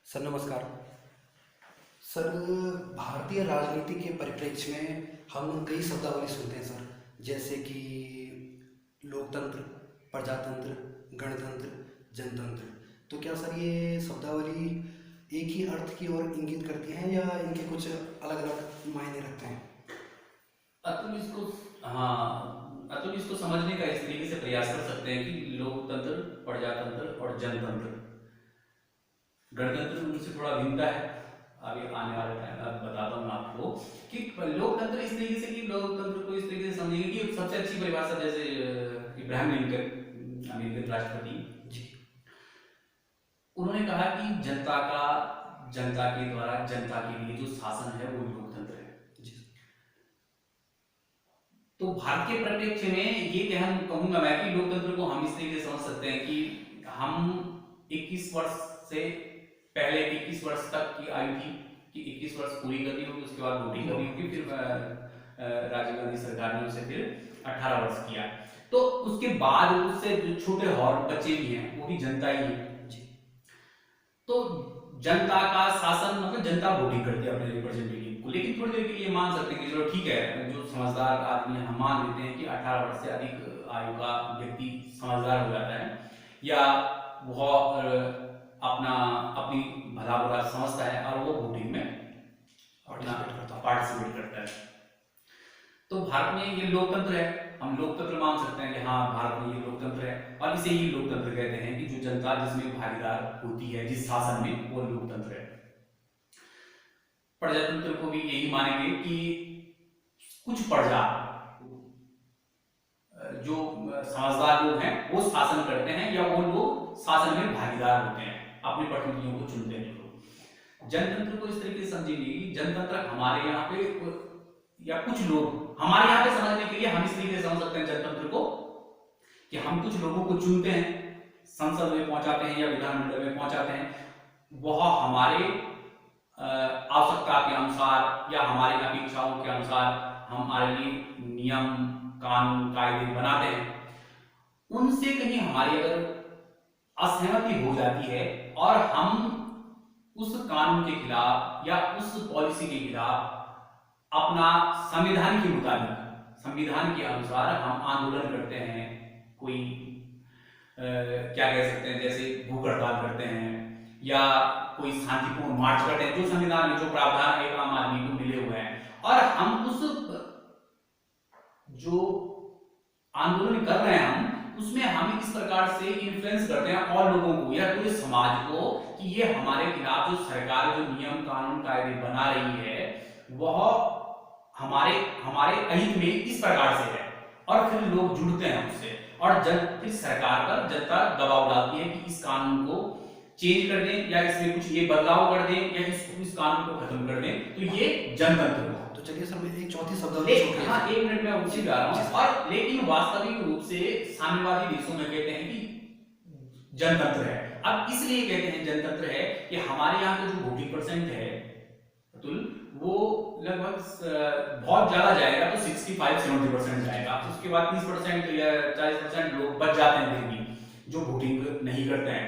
Sir नमस्कार। Sir, भारतीय राजनीति के परिप्रेक्ष्य में हम कई शब्दावली सुनते हैं सर, जैसे कि लोकतंत्र, प्रजातंत्र, गणतंत्र, जनतंत्र। तो क्या सर ये शब्दावली एक ही अर्थ की ओर इंगित करती हैं या इनके कुछ अलग अलग मायने रखते हैं? अतुल इसको अतुल इसको समझने का इस तरीके से प्रयास कर सकते हैं कि लोकतंत्र, प्रजातंत्र और जनतंत्र, गणतंत्र उनसे थोड़ा भिन्नता है। अभी आने वाले टाइम में बताता हूँ आपको कि लोकतंत्र इस तरीके से, कि लोकतंत्र को इस तरीके से समझेंगे कि सबसे अच्छी परिभाषा जैसे इब्राहिम लिंकन, अमेरिकन राष्ट्रपति जी। उन्होंने कहा कि जनता के द्वारा जनता के लिए जो शासन है वो लोकतंत्र है। जी। तो भारत के परिप्रेक्ष्य में ये कहूंगा मैं कि लोकतंत्र को हम इस तरीके से समझ सकते हैं कि हम 21 वर्ष से पहले 21 वर्ष तक की आयु थी कि 21 वर्ष पूरी करनी होगी, उसके बाद वोटिंग करनी होगी। फिर राजीव गांधी सरकार ने उसे फिर 18 वर्ष किया। तो उसके बाद उससे जो छोटे और बच्चे भी हैं वो भी जनता ही है। जी। तो जनता का शासन मतलब जनता वोटिंग करती है अपने रिप्रेजेंटेटिव को, लेकिन थोड़ी देर के लिए मान सकते हैं कि चलो ठीक है, जो समझदार आदमी है हम मान लेते हैं कि 18 वर्ष से अधिक आयु का व्यक्ति समझदार हो जाता है या वह अपनी भला बुरा समझता है और वो वोटिंग में अपना पार्टिसिपेट करता है। तो भारत में ये लोकतंत्र है, हम लोकतंत्र मान सकते हैं कि हाँ भारत में ये लोकतंत्र है, और इसे ही लोकतंत्र कहते हैं कि जो जनता जिसमें भागीदार होती है जिस शासन में, वो लोकतंत्र है। प्रजातंत्र को भी यही मानेंगे कि कुछ प्रजा जो समझदार लोग हैं वो शासन करते हैं या वो लोग शासन में भागीदार होते हैं, अपने प्रतिनिधियों को चुनते हैं। जनतंत्र को इस तरीके से समझेंगे कि जनतंत्र हमारे यहाँ पे या कुछ लोग, हमारे यहाँ पे समझने के लिए हम इस तरीके से समझ सकते हैं जनतंत्र को कि हम कुछ लोगों को चुनते हैं, संसद में पहुंचाते हैं या विधानमंडल में पहुंचाते हैं, वह हमारे आवश्यकता के अनुसार या हमारी अपेक्षाओं के अनुसार हमारे लिए नियम कानून कायदे बनाते हैं। उनसे कहीं हमारी अगर असहमति हो जाती है और हम उस कानून के खिलाफ या उस पॉलिसी के खिलाफ अपना संविधान के मुताबिक, संविधान के अनुसार हम आंदोलन करते हैं, कोई क्या कह सकते हैं, जैसे भूख हड़ताल करते हैं या कोई शांतिपूर्ण मार्च करते हैं, जो संविधान में जो प्रावधान एक आम आदमी को मिले हुए हैं, और हम उस जो आंदोलन कर रहे हैं हम उसमें हम इस प्रकार से इन्फ्लुएंस करते हैं और लोगों को या पूरे समाज को कि ये हमारे खिलाफ जो सरकार जो नियम कानून कायदे बना रही है वह हमारे हमारे अहित में इस प्रकार से है, और फिर लोग जुड़ते हैं उससे, और फिर सरकार पर जनता दबाव डालती है कि इस कानून को चेंज कर दें या इसमें कुछ ये बदलाव कर दें या इस कानून को खत्म कर दें। तो ये जनतंत्र है। तो चलिए सर, मैं एक चौथी शब्दावली हाँ, 1 मिनट में उसी जा रहा हूँ। और लेकिन वास्तविक रूप से साम्यवादी देशों में कहते हैं कि जनतंत्र है। अब इसलिए कहते हैं जनतंत्र है कि हमारे यहाँ का जो वोटिंग परसेंट है अतुल, वो लगभग बहुत ज्यादा जाएगा तो 65-70% जाएगा, उसके बाद 30% या 40% लोग बच जाते हैं फिर भी जो वोटिंग नहीं करते हैं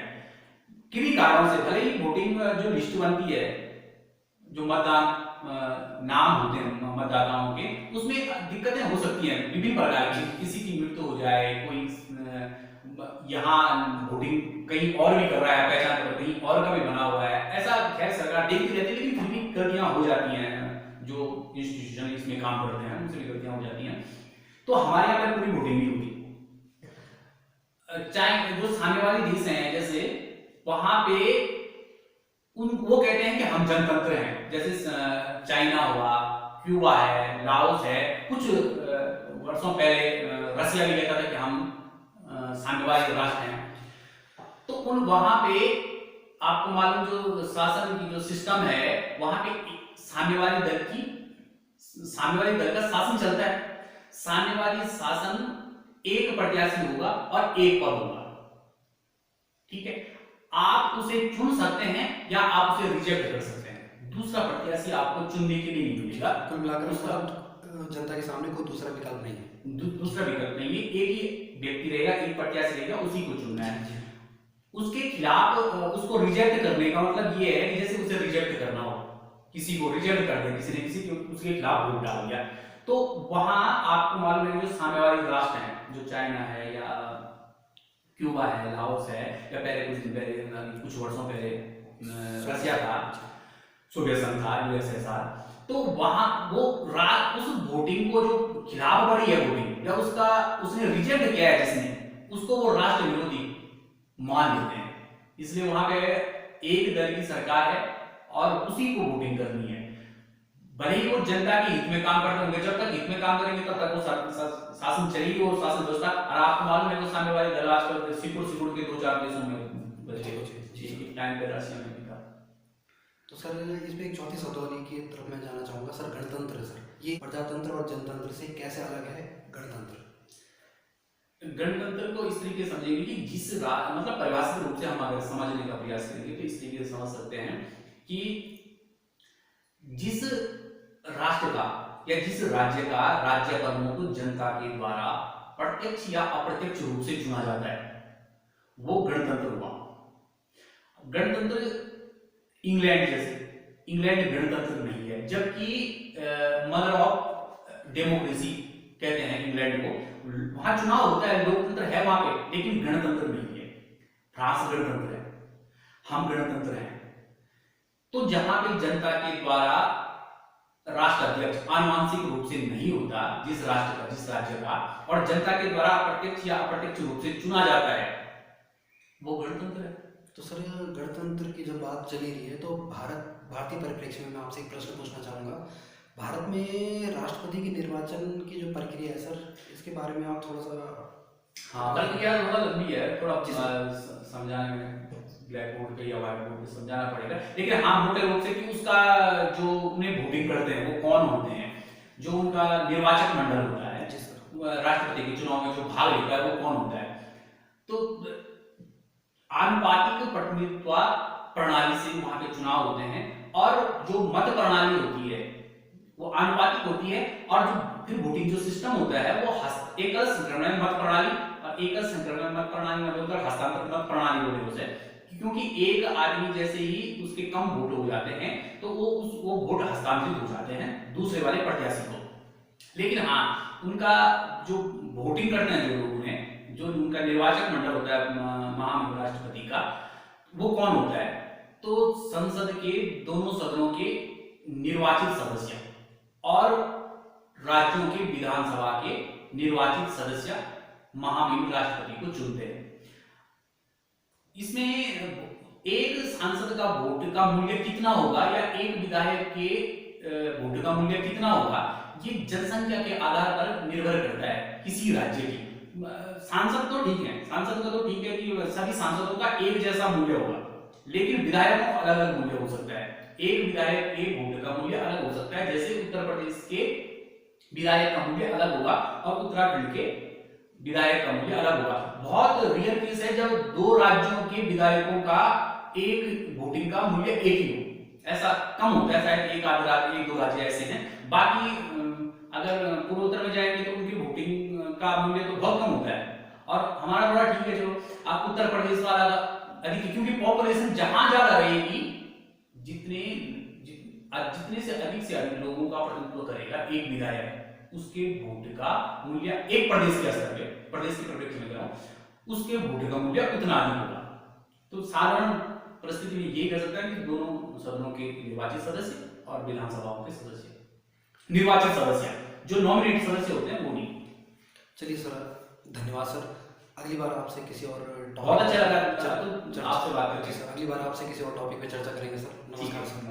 किन्हीं कारणों से। भले ही वोटिंग जो लिस्ट बनती है, जो मतदान नाम होते हैं मतदाताओं के, उसमें दिक्कतें हो सकती हैं विभिन्न प्रकार की, किसी की मृत्यु हो जाए, कोई यहाँ वोटिंग कहीं और भी कर रहा है, पहचान पत्र कहीं और का भी बना हुआ है, ऐसा खैर सरकार देखती रहती है, लेकिन फिर भी गलतियां हो जाती हैं, जो इंस्टीट्यूशन इसमें काम करते हैं उनसे भी गलतियां हो जाती हैं। तो हमारे यहाँ पर पूरी वोटिंग नहीं होती। चाहे जो साम्यवादी देश हैं जैसे, वहां पे वो कहते हैं कि हम जनतंत्र हैं, जैसे चाइना हुआ, क्यूबा है, लाओस है, कुछ वर्षों पहले रसिया भी कहता था कि हम साम्यवादी राष्ट्र हैं। तो वहां पे आपको मालूम जो शासन की जो सिस्टम है, वहां पे साम्यवादी दल का शासन चलता है। साम्यवादी शासन एक प्रत्याशी होगा और एक पद होगा, ठीक है। आप उसे चुन सकते हैं या आप उसे रिजेक्ट कर सकते हैं, दूसरा प्रत्याशी आपको चुनने के लिए नहीं मिलेगा। कुल मिलाकर उसका जनता के सामने कोई दूसरा विकल्प नहीं है। दूसरा विकल्प नहीं है, एक ही व्यक्ति रहेगा, एक प्रत्याशी रहेगा, उसी को चुनना है। उसके खिलाफ उसको रिजेक्ट करने का मतलब ये है कि जैसे उसे रिजेक्ट करना हो, किसी को रिजेक्ट कर दिया, किसी ने किसी के उसके खिलाफ वोट डाल दिया, तो वहां आपको मालूम है जो साम्यवादी राष्ट्र हैं, जो चाइना है या क्यूबा है, लाओस है, या पहले कुछ दिन पहले, कुछ वर्षों पहले रसिया था, सोवियत संघ था, यूएसएसआर, तो वहां वो उस वोटिंग को जो खिलाफ बढ़ी है वोटिंग, या उसका उसने रिजेक्ट किया है जिसने, उसको वो राष्ट्र विरोधी मान लेते हैं। इसलिए वहां पे एक दल की सरकार है और उसी को वोटिंग करनी है, भले ही वो जनता के हित में काम करते होंगे, जब तक हित में काम करेंगे तब तक वो शासन चलेगी और शासन व्यवस्था। और आपको मालूम है कि साम्यवादी दल आजकल सिकुड़ के 2-4 देशों में बचे जी टाइम पे रशिया में भी था। तो सर इसमें एक चौथी शब्दावली की तरफ मैं जाना चाहूँगा सर, गणतंत्र। सर ये प्रजातंत्र और जनतंत्र से कैसे अलग है गणतंत्र? गणतंत्र को इस तरीके से समझेंगे कि मतलब परिभाषित रूप से हम अगर समझने का प्रयास करेंगे तो इस तरीके से समझ सकते हैं कि जिस राष्ट्र का या जिस राज्य का राज्य प्रमुख जनता के द्वारा प्रत्यक्ष या अप्रत्यक्ष रूप से चुना जाता है, वो गणतंत्र हुआ। गणतंत्र इंग्लैंड जैसे, इंग्लैंड गणतंत्र नहीं है, जबकि मदर ऑफ डेमोक्रेसी कहते हैं इंग्लैंड को। वहां चुनाव होता है, लोकतंत्र है वहां पे, लेकिन गणतंत्र नहीं है। फ्रांस गणतंत्र है, हम गणतंत्र हैं। तो जहां पे जनता के द्वारा राष्ट्राध्यक्ष आनुवांशिक रूप से नहीं होता, जिस राष्ट्र का, जिस राज्य का, और जनता के द्वारा प्रत्यक्ष या अप्रत्यक्ष रूप से चुना जाता है, वो गणतंत्र है। तो सर गणतंत्र की जब बात चली रही है तो भारतीय परिप्रेक्ष्य में मैं आपसे एक प्रश्न पूछना चाहूँगा। भारत में राष्ट्रपति के निर्वाचन की जो प्रक्रिया है सर, इसके बारे में आप थोड़ा सा। हाँ, प्रक्रिया थोड़ा लंबी है, थोड़ा समझाने में ब्लैक बोर्ड पे या व्हाइट बोर्ड पे समझाना पड़ेगा, लेकिन हाँ मोटे रूप से कि उसका जो उन्हें वोटिंग करते हैं वो कौन होते हैं, जो उनका निर्वाचक मंडल होता है, राष्ट्रपति के चुनाव में जो भाग लेता है वो कौन होता है। तो आनुपातिक प्रतिनिधित्व प्रणाली से वहां पे चुनाव होते हैं, और जो मत प्रणाली होती है वो आनुपातिक होती है, और जो फिर वोटिंग जो सिस्टम होता है वो एकल संक्रमण मत प्रणाली, और एकल संक्रमण मत प्रणाली में बोलकर हस्तांतरण मत प्रणाली बोले उसे, क्योंकि एक आदमी जैसे ही उसके कम वोट हो जाते हैं तो वो वोट हस्तांतरित हो जाते हैं दूसरे वाले प्रत्याशी को। लेकिन हाँ, उनका जो वोटिंग करते हैं जो लोग हैं, जो उनका निर्वाचक मंडल होता है महामहिम राष्ट्रपति का, वो कौन होता है? तो संसद के दोनों सदनों के निर्वाचित सदस्य और राज्यों के विधानसभा के निर्वाचित सदस्य महामहिम राष्ट्रपति को चुनते हैं। इसमें एक सांसद का वोट का मूल्य कितना होगा या एक विधायक के वोट का मूल्य कितना होगा, ये जनसंख्या के आधार पर निर्भर करता है किसी राज्य की। सांसद तो ठीक है, सांसद का तो ठीक है कि सभी सांसदों का एक जैसा मूल्य होगा, लेकिन विधायकों का अलग अलग मूल्य हो सकता है। एक विधायक के वोट का मूल्य अलग हो सकता है, जैसे उत्तर प्रदेश के विधायक का मूल्य अलग होगा और उत्तराखंड के विधायक का मूल्य अलग होगा। बहुत रेयर केस है जब दो राज्यों के विधायकों का एक वोटिंग का मूल्य एक ही हो, ऐसा कम होता है, शायद एक दो राज्य ऐसे हैं। बाकी अगर पूर्वोत्तर में जाएंगे तो उनकी वोटिंग का मूल्य तो बहुत कम होता है, और हमारा थोड़ा ठीक है। चलो आप उत्तर प्रदेश वाला अधिक, क्योंकि पॉपुलेशन जहां ज्यादा रहेगी, जितने से अधिक लोगों का प्रतिनिधित्व करेगा एक विधायक, उसके वोट का मूल्य एक प्रदेश के स्तर पे, प्रदेश के परिप्रेक्ष्य में कह रहा हूं, उसके वोट का मूल्य उतना अधिक होगा। तो साधारण परिस्थिति में यही कह सकता है कि दोनों सदनों के निर्वाचित सदस्य और विधानसभाओं के सदस्य, निर्वाचित सदस्य, जो नॉमिनेट सदस्य होते हैं वो नहीं। चलिए सर, धन्यवाद सर। अगली बार आपसे किसी और बहुत अच्छा लगा आपसे बात करके सर। अगली बार आपसे किसी और टॉपिक पे चर्चा करेंगे सर। नमस्कार सर।